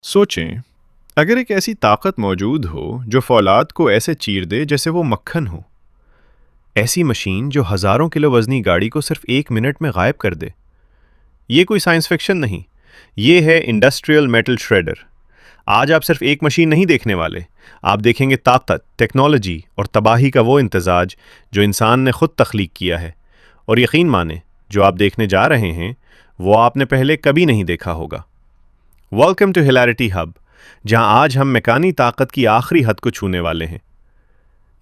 सोचें, अगर एक ऐसी ताकत मौजूद हो जो फौलाद को ऐसे चीर दे जैसे वो मक्खन हो। ऐसी मशीन जो हज़ारों किलो वज़नी गाड़ी को सिर्फ 1 मिनट में गायब कर दे। ये कोई साइंस फिक्शन नहीं, ये है इंडस्ट्रियल मेटल श्रेडर। आज आप सिर्फ एक मशीन नहीं देखने वाले, आप देखेंगे ताकत, टेक्नोलॉजी और तबाही का वो इम्तजाज जो इंसान ने खुद तख्लीक किया है। और यकीन माने, जो आप देखने जा रहे हैं वो आपने पहले कभी नहीं देखा होगा। वेलकम टू हिलैरिटी हब, जहां आज हम मैकानी ताकत की आखिरी हद को छूने वाले हैं।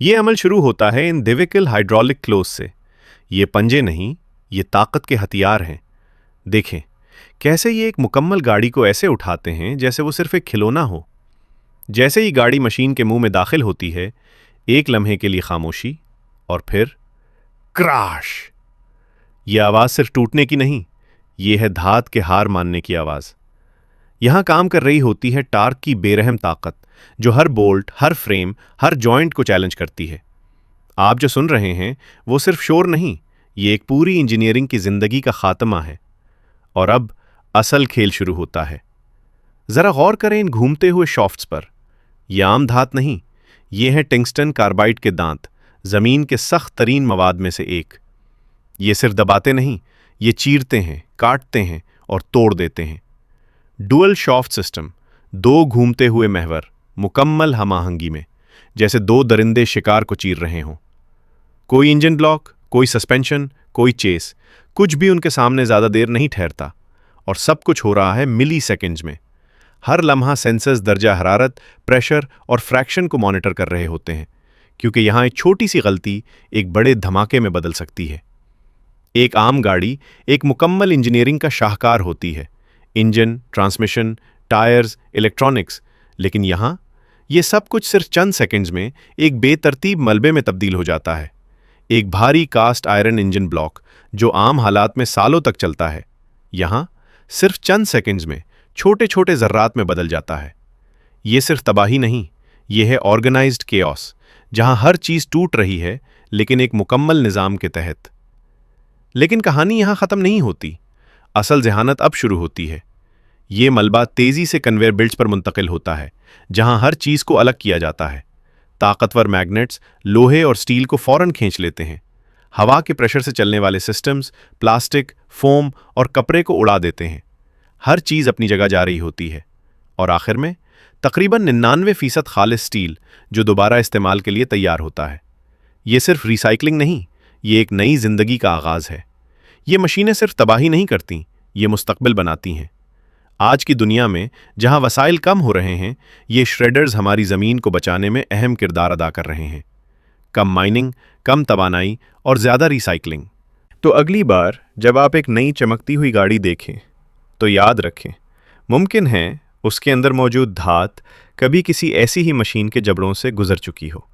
ये अमल शुरू होता है इन डिविकल हाइड्रोलिक क्लोज से। ये पंजे नहीं, ये ताकत के हथियार हैं। देखें कैसे ये एक मुकम्मल गाड़ी को ऐसे उठाते हैं जैसे वो सिर्फ एक खिलौना हो। जैसे ही गाड़ी मशीन के मुंह में दाखिल होती है, एक लम्हे के लिए खामोशी और फिर क्रैश। ये आवाज़ सिर्फ टूटने की नहीं, ये है धात के हार मानने की आवाज़। यहां काम कर रही होती है टार्क की बेरहम ताकत, जो हर बोल्ट, हर फ्रेम, हर जॉइंट को चैलेंज करती है। आप जो सुन रहे हैं वो सिर्फ शोर नहीं, ये एक पूरी इंजीनियरिंग की जिंदगी का खात्मा है। और अब असल खेल शुरू होता है। जरा गौर करें इन घूमते हुए शॉफ्ट्स पर। यह आम धात नहीं, ये है टंगस्टन कार्बाइड के दांत, जमीन के सख्त तरीन मवाद में से एक। ये सिर्फ दबाते नहीं, ये चीरते हैं, काटते हैं और तोड़ देते हैं। डुअल शॉफ्ट सिस्टम, दो घूमते हुए महवर, मुकम्मल हमाहंगी में, जैसे दो दरिंदे शिकार को चीर रहे हों। कोई इंजन ब्लॉक, कोई सस्पेंशन, कोई चेस, कुछ भी उनके सामने ज़्यादा देर नहीं ठहरता। और सब कुछ हो रहा है मिली सेकेंड्स में। हर लम्हा सेंसर्स दर्जा हरारत, प्रेशर और फ्रैक्शन को मॉनिटर कर रहे होते हैं, क्योंकि यहाँ एक छोटी सी गलती एक बड़े धमाके में बदल सकती है। एक आम गाड़ी एक मुकम्मल इंजीनियरिंग का शाहकार होती है, इंजन, ट्रांसमिशन, टायर्स, इलेक्ट्रॉनिक्स। लेकिन यहाँ ये सब कुछ सिर्फ चंद सेकंड्स में एक बेतरतीब मलबे में तब्दील हो जाता है। एक भारी कास्ट आयरन इंजन ब्लॉक जो आम हालात में सालों तक चलता है, यहाँ सिर्फ चंद सेकंड्स में छोटे छोटे ज़र्रात में बदल जाता है। ये सिर्फ तबाही नहीं, ये है ऑर्गेनाइज्ड केओस, जहाँ हर चीज़ टूट रही है लेकिन एक मुकम्मल निज़ाम के तहत। लेकिन कहानी यहाँ ख़त्म नहीं होती। असल जहानत अब शुरू होती है। ये मलबा तेज़ी से कन्वेयर बेल्ट्स पर मुंतकिल होता है, जहां हर चीज़ को अलग किया जाता है। ताकतवर मैग्नेट्स लोहे और स्टील को फौरन खींच लेते हैं। हवा के प्रेशर से चलने वाले सिस्टम्स प्लास्टिक, फोम और कपड़े को उड़ा देते हैं। हर चीज़ अपनी जगह जा रही होती है। और आखिर में तकरीबन 99% खालिस स्टील जो दोबारा इस्तेमाल के लिए तैयार होता है। ये सिर्फ रिसाइकलिंग नहीं, ये एक नई जिंदगी का आगाज़ है। ये मशीनें सिर्फ तबाही नहीं करती, ये मुस्तकबिल बनाती हैं। आज की दुनिया में जहां वसाइल कम हो रहे हैं, ये श्रेडर्स हमारी ज़मीन को बचाने में अहम किरदार अदा कर रहे हैं। कम माइनिंग, कम तवानाई और ज़्यादा रिसाइकलिंग। तो अगली बार जब आप एक नई चमकती हुई गाड़ी देखें तो याद रखें, मुमकिन है उसके अंदर मौजूद धात कभी किसी ऐसी ही मशीन के जबड़ों से गुजर चुकी हो।